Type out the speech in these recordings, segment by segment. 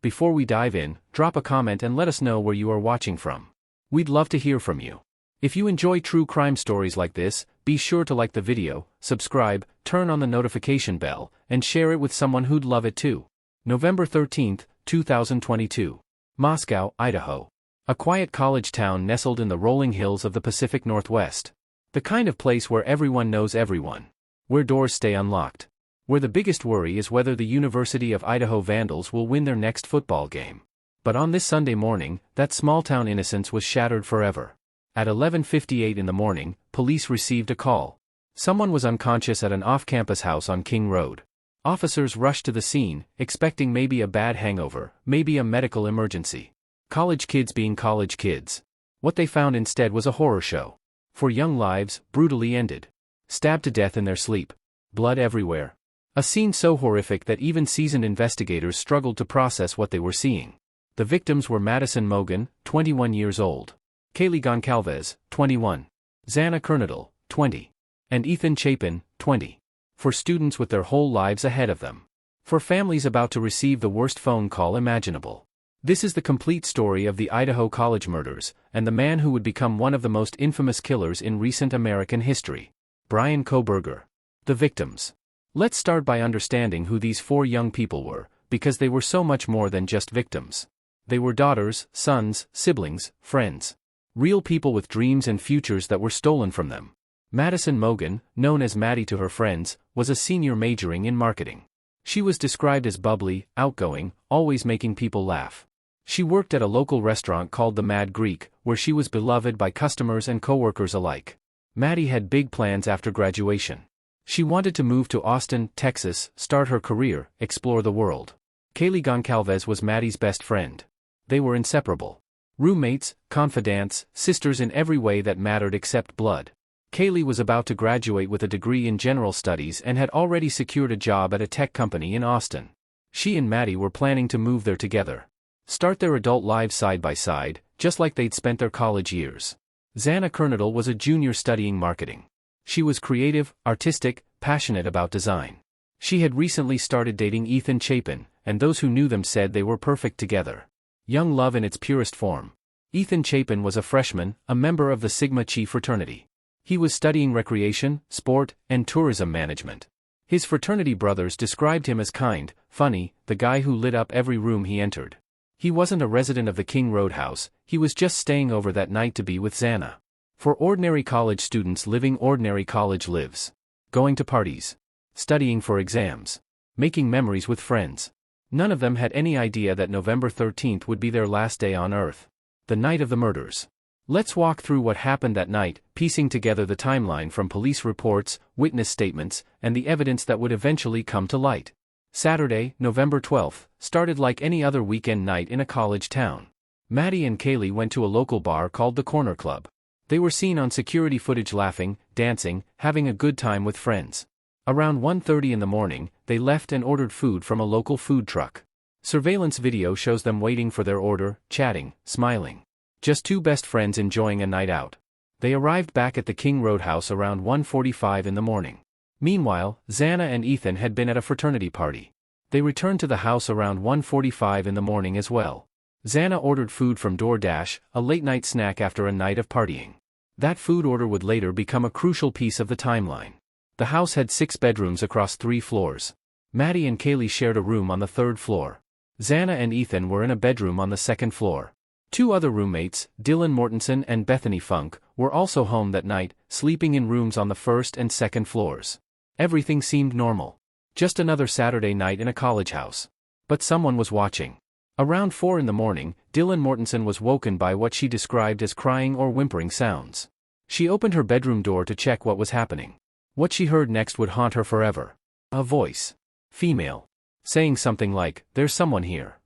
Before we dive in, drop a comment and let us know where you are watching from. We'd love to hear from you. If you enjoy true crime stories like this, be sure to like the video, subscribe, turn on the notification bell, and share it with someone who'd love it too. November 13, 2022. Moscow, Idaho. A quiet college town nestled in the rolling hills of the Pacific Northwest. The kind of place where everyone knows everyone. Where doors stay unlocked. Where the biggest worry is whether the University of Idaho Vandals will win their next football game. But on this Sunday morning, that small-town innocence was shattered forever. At 11:58 in the morning, police received a call. Someone was unconscious at an off-campus house on King Road. Officers rushed to the scene, expecting maybe a bad hangover, maybe a medical emergency. College kids being college kids. What they found instead was a horror show. 4 young lives, brutally ended. Stabbed to death in their sleep. Blood everywhere. A scene so horrific that even seasoned investigators struggled to process what they were seeing. The victims were Madison Mogen, 21 years old. Kaylee Goncalves, 21. Xana Kernodle, 20. And Ethan Chapin, 20. For students with their whole lives ahead of them. For families about to receive the worst phone call imaginable. This is the complete story of the Idaho College Murders, and the man who would become one of the most infamous killers in recent American history. Bryan Kohberger. The victims. Let's start by understanding who these 4 young people were, because they were so much more than just victims. They were daughters, sons, siblings, friends. Real people with dreams and futures that were stolen from them. Madison Mogen, known as Maddie to her friends, was a senior majoring in marketing. She was described as bubbly, outgoing, always making people laugh. She worked at a local restaurant called the Mad Greek, where she was beloved by customers and coworkers alike. Maddie had big plans after graduation. She wanted to move to Austin, Texas, start her career, explore the world. Kaylee Goncalves was Maddie's best friend. They were inseparable. Roommates, confidants, sisters in every way that mattered except blood. Kaylee was about to graduate with a degree in general studies and had already secured a job at a tech company in Austin. She and Maddie were planning to move there together. Start their adult lives side by side, just like they'd spent their college years. Xana Kernodle was a junior studying marketing. She was creative, artistic, passionate about design. She had recently started dating Ethan Chapin, and those who knew them said they were perfect together. Young love in its purest form. Ethan Chapin was a freshman, a member of the Sigma Chi fraternity. He was studying recreation, sport, and tourism management. His fraternity brothers described him as kind, funny, the guy who lit up every room he entered. He wasn't a resident of the King Road house, he was just staying over that night to be with Xana. For ordinary college students living ordinary college lives. Going to parties. Studying for exams. Making memories with friends. None of them had any idea that November 13th would be their last day on Earth. The night of the murders. Let's walk through what happened that night, piecing together the timeline from police reports, witness statements, and the evidence that would eventually come to light. Saturday, November 12th, started like any other weekend night in a college town. Maddie and Kaylee went to a local bar called the Corner Club. They were seen on security footage laughing, dancing, having a good time with friends. Around 1:30 in the morning, they left and ordered food from a local food truck. Surveillance video shows them waiting for their order, chatting, smiling. Just 2 best friends enjoying a night out. They arrived back at the King Road house around 1:45 in the morning. Meanwhile, Xana and Ethan had been at a fraternity party. They returned to the house around 1:45 in the morning as well. Xana ordered food from DoorDash, a late-night snack after a night of partying. That food order would later become a crucial piece of the timeline. The house had 6 bedrooms across 3 floors. Maddie and Kaylee shared a room on the 3rd floor. Xana and Ethan were in a bedroom on the 2nd floor. 2 other roommates, Dylan Mortensen and Bethany Funk, were also home that night, sleeping in rooms on the 1st and 2nd floors. Everything seemed normal. Just another Saturday night in a college house. But someone was watching. Around 4 in the morning, Dylan Mortensen was woken by what she described as crying or whimpering sounds. She opened her bedroom door to check what was happening. What she heard next would haunt her forever. A voice. Female. Saying something like, "There's someone here."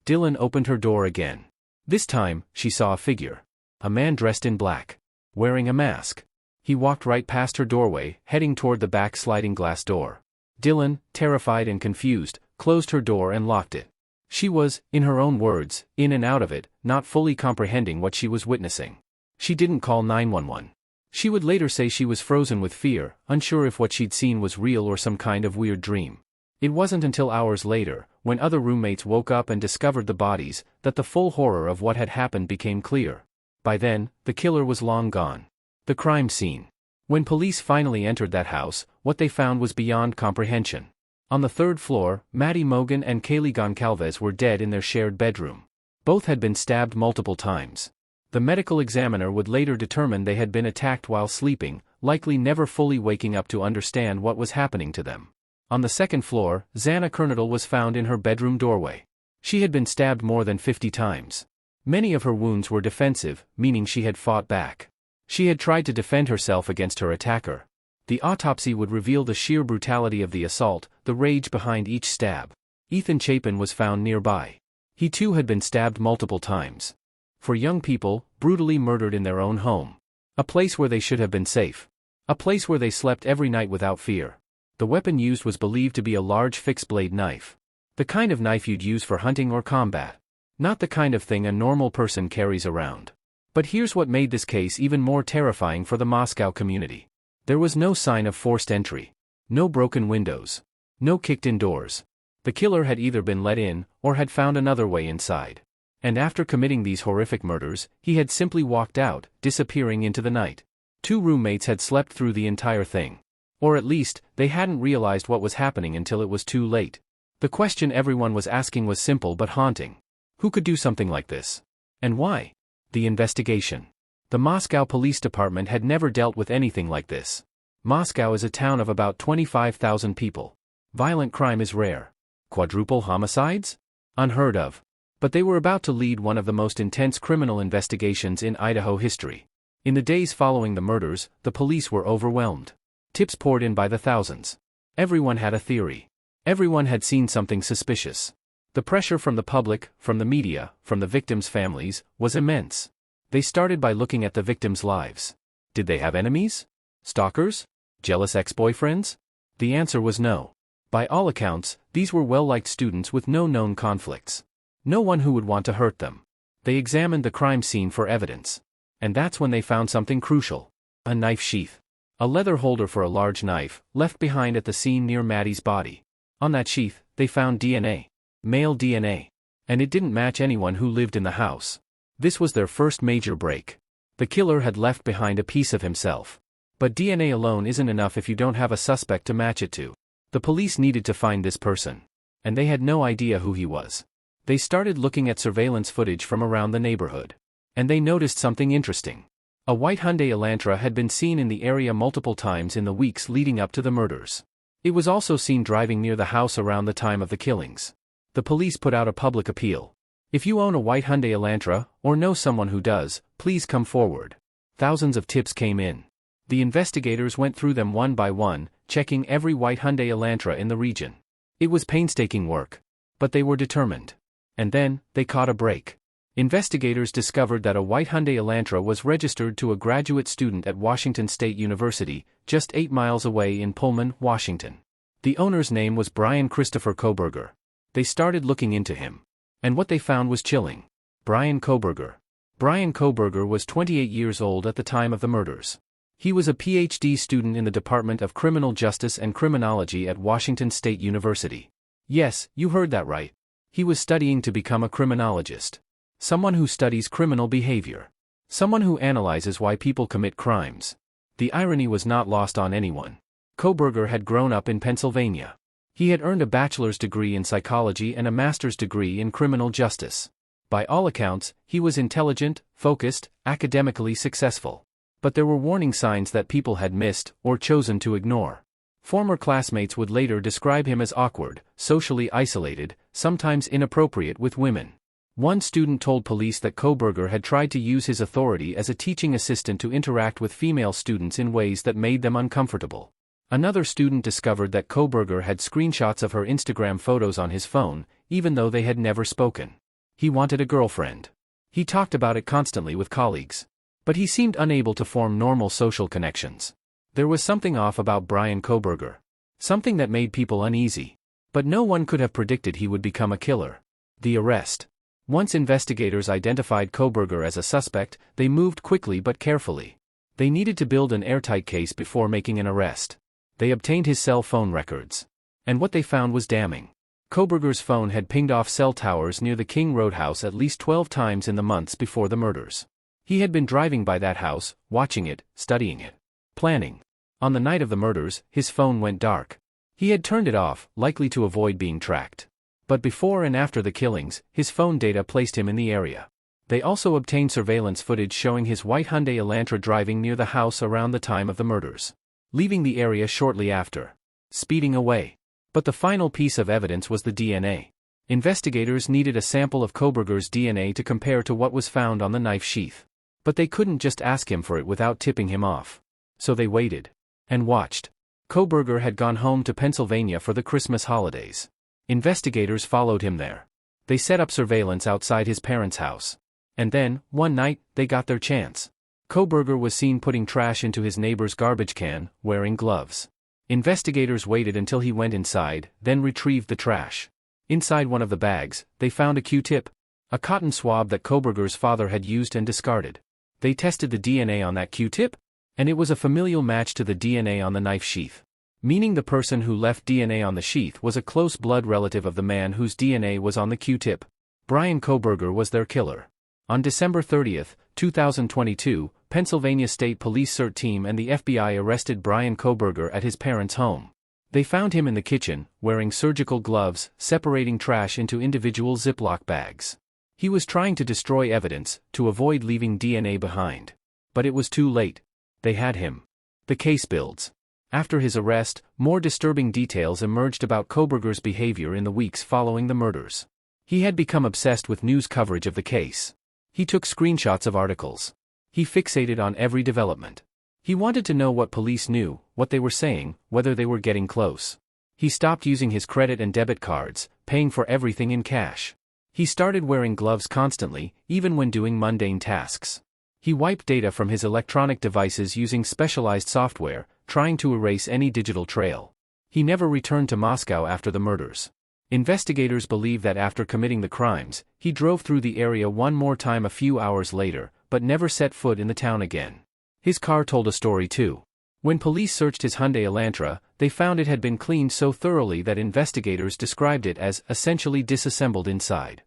Dylan opened her door again. This time, she saw a figure. A man dressed in black. Wearing a mask. He walked right past her doorway, heading toward the back sliding glass door. Dylan, terrified and confused, closed her door and locked it. She was, in her own words, in and out of it, not fully comprehending what she was witnessing. She didn't call 911. She would later say she was frozen with fear, unsure if what she'd seen was real or some kind of weird dream. It wasn't until hours later, when other roommates woke up and discovered the bodies, that the full horror of what had happened became clear. By then, the killer was long gone. The crime scene. When police finally entered that house, what they found was beyond comprehension. On the third floor, Madison Mogen and Kaylee Goncalves were dead in their shared bedroom. Both had been stabbed multiple times. The medical examiner would later determine they had been attacked while sleeping, likely never fully waking up to understand what was happening to them. On the second floor, Xana Kernodle was found in her bedroom doorway. She had been stabbed more than 50 times. Many of her wounds were defensive, meaning she had fought back. She had tried to defend herself against her attacker. The autopsy would reveal the sheer brutality of the assault, the rage behind each stab. Ethan Chapin was found nearby. He too had been stabbed multiple times. For young people, brutally murdered in their own home. A place where they should have been safe. A place where they slept every night without fear. The weapon used was believed to be a large fixed-blade knife. The kind of knife you'd use for hunting or combat. Not the kind of thing a normal person carries around. But here's what made this case even more terrifying for the Moscow community. There was no sign of forced entry. No broken windows. No kicked-in doors. The killer had either been let in, or had found another way inside. And after committing these horrific murders, he had simply walked out, disappearing into the night. 2 roommates had slept through the entire thing. Or at least, they hadn't realized what was happening until it was too late. The question everyone was asking was simple but haunting. Who could do something like this? And why? The investigation. The Moscow Police Department had never dealt with anything like this. Moscow is a town of about 25,000 people. Violent crime is rare. Quadruple homicides? Unheard of. But they were about to lead one of the most intense criminal investigations in Idaho history. In the days following the murders, the police were overwhelmed. Tips poured in by the thousands. Everyone had a theory. Everyone had seen something suspicious. The pressure from the public, from the media, from the victims' families, was immense. They started by looking at the victims' lives. Did they have enemies? Stalkers? Jealous ex-boyfriends? The answer was no. By all accounts, these were well-liked students with no known conflicts. No one who would want to hurt them. They examined the crime scene for evidence. And that's when they found something crucial. A knife sheath. A leather holder for a large knife, left behind at the scene near Maddie's body. On that sheath, they found DNA. Male DNA. And it didn't match anyone who lived in the house. This was their first major break. The killer had left behind a piece of himself. But DNA alone isn't enough if you don't have a suspect to match it to. The police needed to find this person. And they had no idea who he was. They started looking at surveillance footage from around the neighborhood. And they noticed something interesting. A white Hyundai Elantra had been seen in the area multiple times in the weeks leading up to the murders. It was also seen driving near the house around the time of the killings. The police put out a public appeal. If you own a white Hyundai Elantra, or know someone who does, please come forward. Thousands of tips came in. The investigators went through them one by one, checking every white Hyundai Elantra in the region. It was painstaking work. But they were determined. And then, they caught a break. Investigators discovered that a white Hyundai Elantra was registered to a graduate student at Washington State University, just 8 miles away in Pullman, Washington. The owner's name was Bryan Kohberger. They started looking into him. And what they found was chilling. Bryan Kohberger. Bryan Kohberger was 28 years old at the time of the murders. He was a PhD student in the Department of Criminal Justice and Criminology at Washington State University. Yes, you heard that right. He was studying to become a criminologist. Someone who studies criminal behavior. Someone who analyzes why people commit crimes. The irony was not lost on anyone. Kohberger had grown up in Pennsylvania. He had earned a bachelor's degree in psychology and a master's degree in criminal justice. By all accounts, he was intelligent, focused, academically successful. But there were warning signs that people had missed, or chosen to ignore. Former classmates would later describe him as awkward, socially isolated, sometimes inappropriate with women. One student told police that Kohberger had tried to use his authority as a teaching assistant to interact with female students in ways that made them uncomfortable. Another student discovered that Kohberger had screenshots of her Instagram photos on his phone, even though they had never spoken. He wanted a girlfriend. He talked about it constantly with colleagues. But he seemed unable to form normal social connections. There was something off about Bryan Kohberger. Something that made people uneasy. But no one could have predicted he would become a killer. The arrest. Once investigators identified Kohberger as a suspect, they moved quickly but carefully. They needed to build an airtight case before making an arrest. They obtained his cell phone records. And what they found was damning. Kohberger's phone had pinged off cell towers near the King Roadhouse at least 12 times in the months before the murders. He had been driving by that house, watching it, studying it, planning. On the night of the murders, his phone went dark. He had turned it off, likely to avoid being tracked. But before and after the killings, his phone data placed him in the area. They also obtained surveillance footage showing his white Hyundai Elantra driving near the house around the time of the murders, leaving the area shortly after, speeding away. But the final piece of evidence was the DNA. Investigators needed a sample of Kohberger's DNA to compare to what was found on the knife sheath. But they couldn't just ask him for it without tipping him off. So they waited. And watched. Kohberger had gone home to Pennsylvania for the Christmas holidays. Investigators followed him there. They set up surveillance outside his parents' house. And then, one night, they got their chance. Kohberger was seen putting trash into his neighbor's garbage can, wearing gloves. Investigators waited until he went inside, then retrieved the trash. Inside one of the bags, they found a Q-tip, a cotton swab that Kohberger's father had used and discarded. They tested the DNA on that Q-tip, and it was a familial match to the DNA on the knife sheath, meaning the person who left DNA on the sheath was a close blood relative of the man whose DNA was on the Q-tip. Bryan Kohberger was their killer. On December 30, 2022, Pennsylvania State Police CERT team and the FBI arrested Bryan Kohberger at his parents' home. They found him in the kitchen, wearing surgical gloves, separating trash into individual Ziploc bags. He was trying to destroy evidence, to avoid leaving DNA behind. But it was too late. They had him. The case builds. After his arrest, more disturbing details emerged about Kohberger's behavior in the weeks following the murders. He had become obsessed with news coverage of the case. He took screenshots of articles. He fixated on every development. He wanted to know what police knew, what they were saying, whether they were getting close. He stopped using his credit and debit cards, paying for everything in cash. He started wearing gloves constantly, even when doing mundane tasks. He wiped data from his electronic devices using specialized software, trying to erase any digital trail. He never returned to Moscow after the murders. Investigators believe that after committing the crimes, he drove through the area one more time a few hours later, but never set foot in the town again. His car told a story too. When police searched his Hyundai Elantra, they found it had been cleaned so thoroughly that investigators described it as essentially disassembled inside.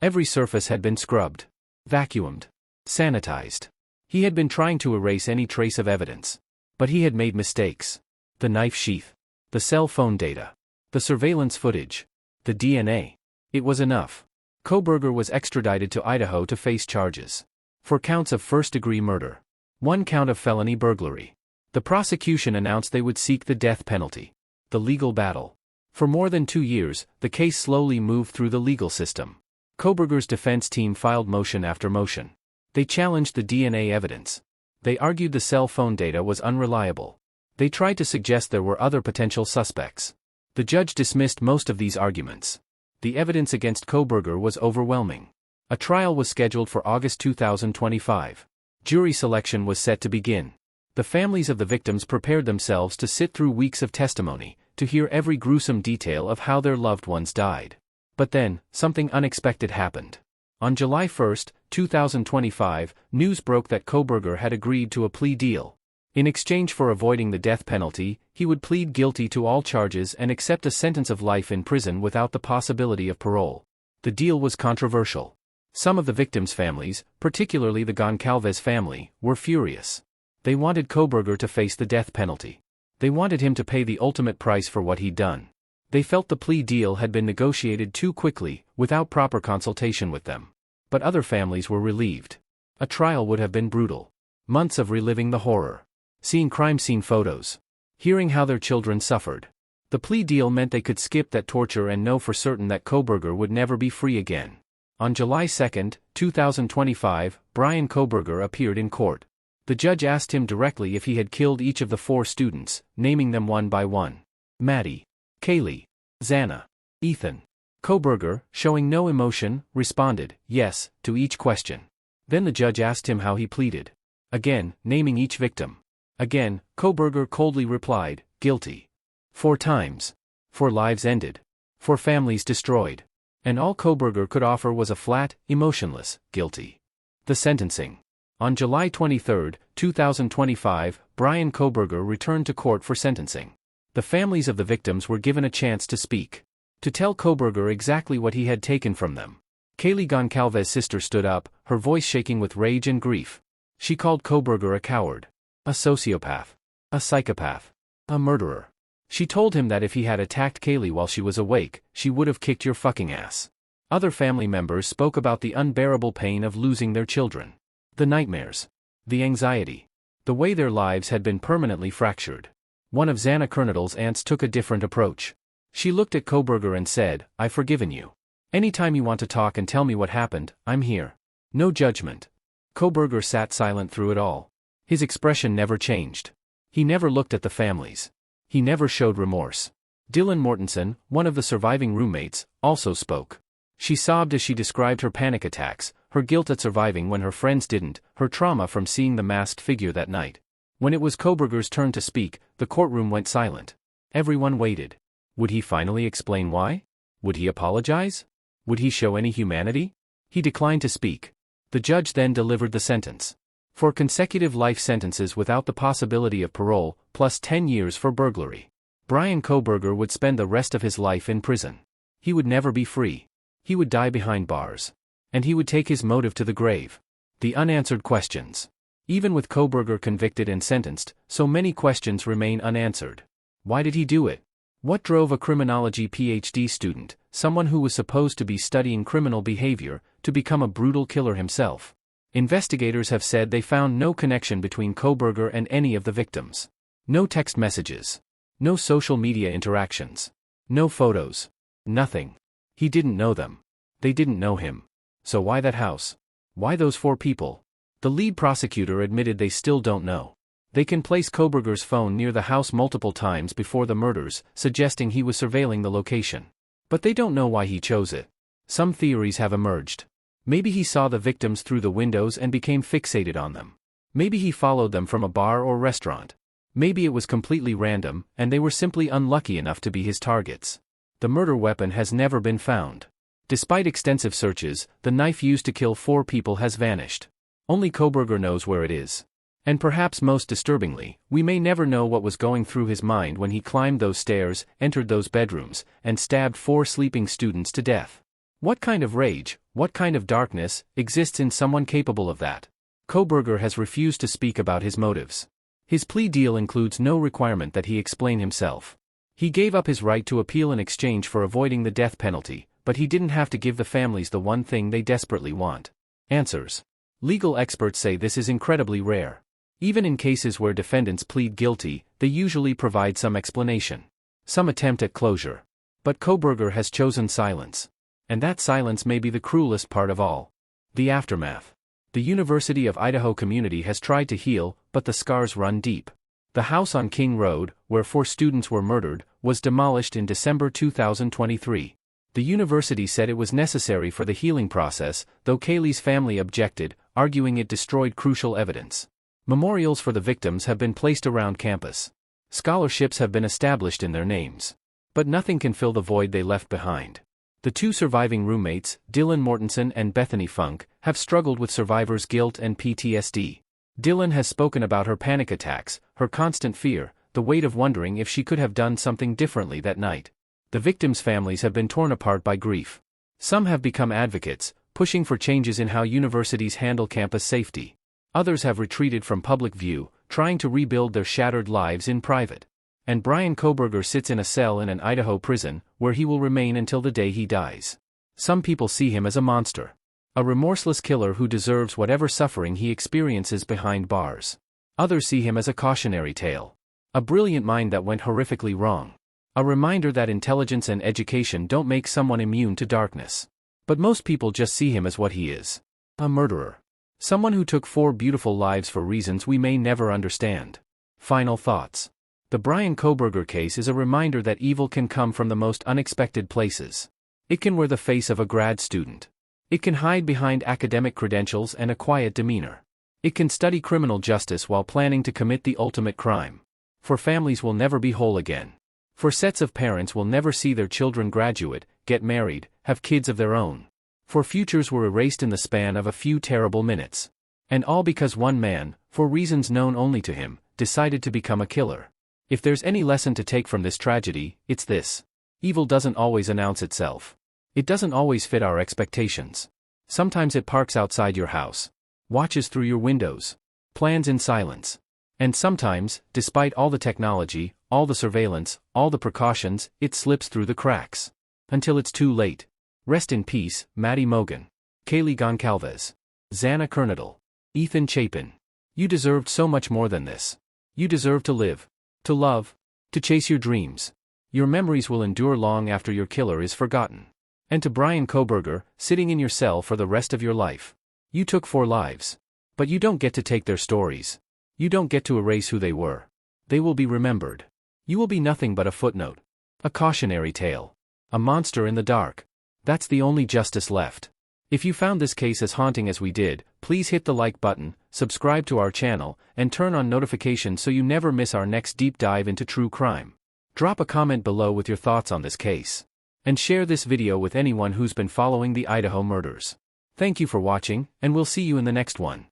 Every surface had been scrubbed, vacuumed, sanitized. He had been trying to erase any trace of evidence. But he had made mistakes. The knife sheath, the cell phone data, the surveillance footage, the DNA. It was enough. Kohberger was extradited to Idaho to face charges. 4 counts of first-degree murder. 1 count of felony burglary. The prosecution announced they would seek the death penalty. The legal battle. For more than 2 years, the case slowly moved through the legal system. Kohberger's defense team filed motion after motion. They challenged the DNA evidence. They argued the cell phone data was unreliable. They tried to suggest there were other potential suspects. The judge dismissed most of these arguments. The evidence against Kohberger was overwhelming. A trial was scheduled for August 2025. Jury selection was set to begin. The families of the victims prepared themselves to sit through weeks of testimony, to hear every gruesome detail of how their loved ones died. But then, something unexpected happened. On July 1, 2025, news broke that Kohberger had agreed to a plea deal. In exchange for avoiding the death penalty, he would plead guilty to all charges and accept a sentence of life in prison without the possibility of parole. The deal was controversial. Some of the victims' families, particularly the Goncalves family, were furious. They wanted Kohberger to face the death penalty. They wanted him to pay the ultimate price for what he'd done. They felt the plea deal had been negotiated too quickly, without proper consultation with them. But other families were relieved. A trial would have been brutal. Months of reliving the horror. Seeing crime scene photos. Hearing how their children suffered. The plea deal meant they could skip that torture and know for certain that Kohberger would never be free again. On July 2, 2025, Bryan Kohberger appeared in court. The judge asked him directly if he had killed each of the 4 students, naming them one by one. Maddie, Kaylee, Xana, Ethan. Kohberger, showing no emotion, responded, yes, to each question. Then the judge asked him how he pleaded. Again, naming each victim. Again, Kohberger coldly replied, guilty. 4 times. 4 lives ended. 4 families destroyed. And all Kohberger could offer was a flat, emotionless, guilty. The sentencing. On July 23, 2025, Bryan Kohberger returned to court for sentencing. The families of the victims were given a chance to speak. to tell Kohberger exactly what he had taken from them. Kaylee Goncalves' sister stood up, her voice shaking with rage and grief. She called Kohberger a coward, a sociopath, a psychopath, a murderer. She told him that if he had attacked Kaylee while she was awake, she would have kicked your fucking ass. Other family members spoke about the unbearable pain of losing their children, the nightmares, the anxiety, the way their lives had been permanently fractured. One of Xana Kernodle's aunts took a different approach. She looked at Kohberger and said, "I've forgiven you. Anytime you want to talk and tell me what happened, I'm here. No judgment." Kohberger sat silent through it all. His expression never changed. He never looked at the families. He never showed remorse. Dylan Mortensen, one of the surviving roommates, also spoke. She sobbed as she described her panic attacks, her guilt at surviving when her friends didn't, her trauma from seeing the masked figure that night. When it was Kohberger's turn to speak, the courtroom went silent. Everyone waited. Would he finally explain why? Would he apologize? Would he show any humanity? He declined to speak. The judge then delivered the sentence. 4 consecutive life sentences without the possibility of parole, plus 10 years for burglary. Bryan Kohberger would spend the rest of his life in prison. He would never be free. He would die behind bars. And he would take his motive to the grave. The unanswered questions. Even with Kohberger convicted and sentenced, so many questions remain unanswered. Why did he do it? What drove a criminology PhD student, someone who was supposed to be studying criminal behavior, to become a brutal killer himself? Investigators have said they found no connection between Kohberger and any of the victims. No text messages. No social media interactions. No photos. Nothing. He didn't know them. They didn't know him. So why that house? Why those 4 people? The lead prosecutor admitted they still don't know. They can place Kohberger's phone near the house multiple times before the murders, suggesting he was surveilling the location. But they don't know why he chose it. Some theories have emerged. Maybe he saw the victims through the windows and became fixated on them. Maybe he followed them from a bar or restaurant. Maybe it was completely random, and they were simply unlucky enough to be his targets. The murder weapon has never been found. Despite extensive searches, the knife used to kill 4 people has vanished. Only Kohberger knows where it is. And perhaps most disturbingly, we may never know what was going through his mind when he climbed those stairs, entered those bedrooms, and stabbed 4 sleeping students to death. What kind of rage, what kind of darkness, exists in someone capable of that? Kohberger has refused to speak about his motives. His plea deal includes no requirement that he explain himself. He gave up his right to appeal in exchange for avoiding the death penalty, but he didn't have to give the families the one thing they desperately want: answers. Legal experts say this is incredibly rare. Even in cases where defendants plead guilty, they usually provide some explanation, some attempt at closure. But Kohberger has chosen silence. And that silence may be the cruelest part of all. The aftermath. The University of Idaho community has tried to heal, but the scars run deep. The house on King Road, where 4 students were murdered, was demolished in December 2023. The university said it was necessary for the healing process, though Kaylee's family objected, arguing it destroyed crucial evidence. Memorials for the victims have been placed around campus. Scholarships have been established in their names. But nothing can fill the void they left behind. The 2 surviving roommates, Dylan Mortensen and Bethany Funk, have struggled with survivors' guilt and PTSD. Dylan has spoken about her panic attacks, her constant fear, the weight of wondering if she could have done something differently that night. The victims' families have been torn apart by grief. Some have become advocates, pushing for changes in how universities handle campus safety. Others have retreated from public view, trying to rebuild their shattered lives in private. And Bryan Kohberger sits in a cell in an Idaho prison, where he will remain until the day he dies. Some people see him as a monster. A remorseless killer who deserves whatever suffering he experiences behind bars. Others see him as a cautionary tale. A brilliant mind that went horrifically wrong. A reminder that intelligence and education don't make someone immune to darkness. But most people just see him as what he is. A murderer. Someone who took 4 beautiful lives for reasons we may never understand. Final thoughts. The Bryan Kohberger case is a reminder that evil can come from the most unexpected places. It can wear the face of a grad student. It can hide behind academic credentials and a quiet demeanor. It can study criminal justice while planning to commit the ultimate crime. For families will never be whole again. For sets of parents will never see their children graduate, get married, have kids of their own. For futures were erased in the span of a few terrible minutes. And all because one man, for reasons known only to him, decided to become a killer. If there's any lesson to take from this tragedy, it's this. Evil doesn't always announce itself. It doesn't always fit our expectations. Sometimes it parks outside your house, watches through your windows, plans in silence. And sometimes, despite all the technology, all the surveillance, all the precautions, it slips through the cracks. Until it's too late. Rest in peace, Madison Mogen, Kaylee Goncalves, Xana Kernodle, Ethan Chapin. You deserved so much more than this. You deserve to live, to love, to chase your dreams. Your memories will endure long after your killer is forgotten. And to Bryan Kohberger, sitting in your cell for the rest of your life. You took 4 lives. But you don't get to take their stories. You don't get to erase who they were. They will be remembered. You will be nothing but a footnote. A cautionary tale. A monster in the dark. That's the only justice left. If you found this case as haunting as we did, please hit the like button, subscribe to our channel, and turn on notifications so you never miss our next deep dive into true crime. Drop a comment below with your thoughts on this case. And share this video with anyone who's been following the Idaho murders. Thank you for watching, and we'll see you in the next one.